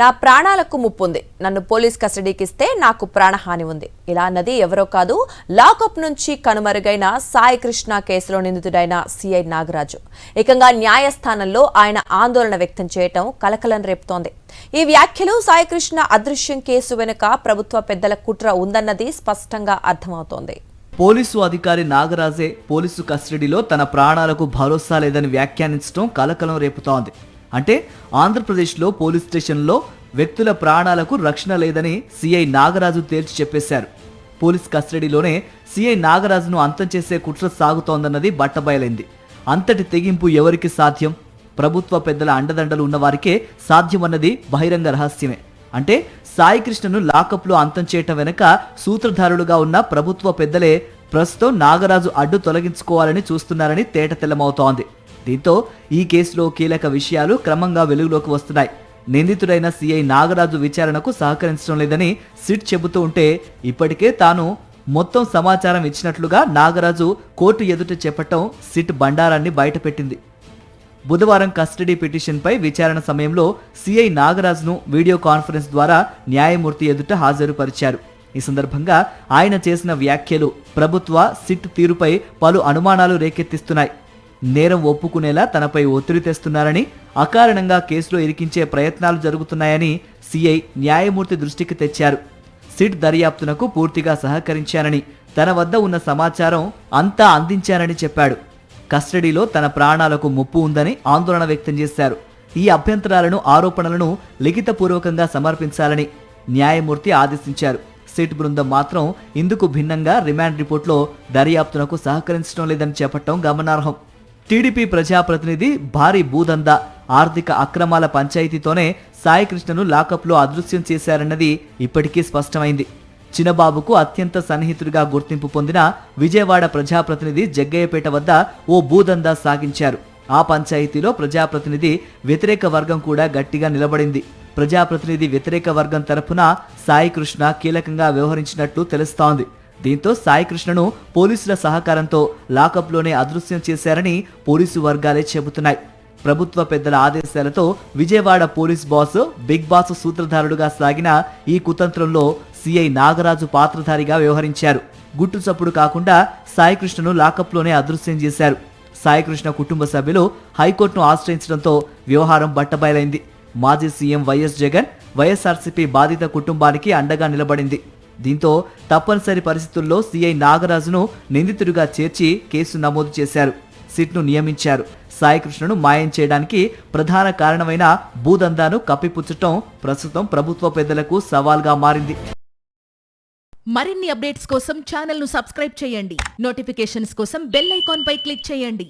నా ప్రాణాలకు ముప్పుంది, నన్ను పోలీస్ కస్టడీకి ఇస్తే నాకు ప్రాణహాని ఉంది. ఇలా అన్నది ఎవరో కాదు, లాకప్ నుంచి కనుమరుగైన సాయి కృష్ణ కేసులో నిందితుడైన సిఐ నాగరాజు. ఏకంగా న్యాయస్థానంలో ఆయన ఆందోళన వ్యక్తం చేయటం కలకలం రేపుతోంది. ఈ వ్యాఖ్యలు సాయి కృష్ణ అదృశ్యం కేసు వెనుక ప్రభుత్వ పెద్దల కుట్ర ఉందన్నది స్పష్టంగా అర్థమవుతోంది. పోలీసు అధికారి నాగరాజే పోలీసు కస్టడీలో తన ప్రాణాలకు భరోసా లేదని వ్యాఖ్యానించడం కలకలం రేపుతోంది. అంటే ఆంధ్రప్రదేశ్లో పోలీస్ స్టేషన్లో వ్యక్తుల ప్రాణాలకు రక్షణ లేదని సిఐ నాగరాజు తేల్చి చెప్పేశారు. పోలీస్ కస్టడీలోనే సిఐ నాగరాజును అంతం చేసే కుట్ర సాగుతోందన్నది బట్టబయలైంది. అంతటి తెగింపు ఎవరికి సాధ్యం? ప్రభుత్వ పెద్దల అండదండలు ఉన్నవారికే సాధ్యమన్నది బహిరంగ రహస్యమే. అంటే సాయి కృష్ణను లాకప్లో అంతం చేయటం వెనుక సూత్రధారులుగా ఉన్న ప్రభుత్వ పెద్దలే ప్రస్తుతం నాగరాజు అడ్డు తొలగించుకోవాలని చూస్తున్నారని తేటతెల్లమవుతోంది. దీంతో ఈ కేసులో కీలక విషయాలు క్రమంగా వెలుగులోకి వస్తున్నాయి. నిందితుడైన సిఐ నాగరాజు విచారణకు సహకరించడం లేదని సిట్ చెబుతూ ఉంటే, ఇప్పటికే తాను మొత్తం సమాచారం ఇచ్చినట్లుగా నాగరాజు కోర్టు ఎదుట చెప్పటం సిట్ బండారాన్ని బయటపెట్టింది. బుధవారం కస్టడీ పిటిషన్పై విచారణ సమయంలో సిఐ నాగరాజును వీడియో కాన్ఫరెన్స్ ద్వారా న్యాయమూర్తి ఎదుట హాజరుపరిచారు. ఈ సందర్భంగా ఆయన చేసిన వ్యాఖ్యలు ప్రభుత్వ సిట్ తీరుపై పలు అనుమానాలు రేకెత్తిస్తున్నాయి. నేరం ఒప్పుకునేలా తనపై ఒత్తిడి తెస్తున్నారని, అకారణంగా కేసులో ఇరికించే ప్రయత్నాలు జరుగుతున్నాయని సిఐ న్యాయమూర్తి దృష్టికి తెచ్చారు. సిట్ దర్యాప్తునకు పూర్తిగా సహకరించారని, తన వద్ద ఉన్న సమాచారం అంతా అందించారని చెప్పాడు. కస్టడీలో తన ప్రాణాలకు ముప్పు ఉందని ఆందోళన వ్యక్తం చేశారు. ఈ అభ్యంతరాలను, ఆరోపణలను లిఖితపూర్వకంగా సమర్పించాలని న్యాయమూర్తి ఆదేశించారు. సిట్ బృందం మాత్రం ఇందుకు భిన్నంగా రిమాండ్ రిపోర్టులో దర్యాప్తునకు సహకరించడం లేదని చెప్పటం గమనార్హం. టీడీపీ ప్రజాప్రతినిధి భారీ భూదందా, ఆర్థిక అక్రమాల పంచాయతీతోనే సాయి కృష్ణను లాకప్లో అదృశ్యం చేశారన్నది ఇప్పటికీ స్పష్టమైంది. చిన్నబాబుకు అత్యంత సన్నిహితుడిగా గుర్తింపు పొందిన విజయవాడ ప్రజాప్రతినిధి జగ్గయ్యపేట వద్ద ఓ భూదందా సాగించారు. ఆ పంచాయతీలో ప్రజాప్రతినిధి వ్యతిరేక వర్గం కూడా గట్టిగా నిలబడింది. ప్రజాప్రతినిధి వ్యతిరేక వర్గం తరఫున సాయి కృష్ణ కీలకంగా వ్యవహరించినట్లు తెలుస్తోంది. దీంతో సాయి కృష్ణను పోలీసుల సహకారంతో లాకప్లోనే అదృశ్యం చేశారని పోలీసు వర్గాలే చెబుతున్నాయి. ప్రభుత్వ పెద్దల ఆదేశాలతో Vijayawada police boss, big boss సూత్రధారుడుగా సాగిన ఈ కుతంత్రంలో సిఐ నాగరాజు పాత్రధారిగా వ్యవహరించారు. గుట్టు చప్పుడు కాకుండా సాయి కృష్ణను లాకప్లోనే అదృశ్యం చేశారు. సాయి కృష్ణ కుటుంబ సభ్యులు హైకోర్టును ఆశ్రయించడంతో వ్యవహారం బట్టబయలైంది. మాజీ సీఎం వైఎస్ జగన్ వైఎస్ఆర్సీపీ బాధిత కుటుంబానికి అండగా నిలబడింది. దీంతో తప్పనిసరి పరిస్థితుల్లో సిఐ నాగరాజును నిందితుడిగా చేర్చి కేసు నమోదు చేశారు. సిట్ను నియమించారు. సాయి కృష్ణను మాయం చేయడానికి ప్రధాన కారణమైన భూదందాను కప్పిపుచ్చటం ప్రస్తుతం ప్రభుత్వ పెద్దలకు సవాల్గా మారింది. మరిన్ని అప్డేట్స్ కోసం ఛానల్ ను సబ్స్క్రైబ్ చేయండి. నోటిఫికేషన్స్ కోసం బెల్ ఐకాన్ పై క్లిక్ చేయండి.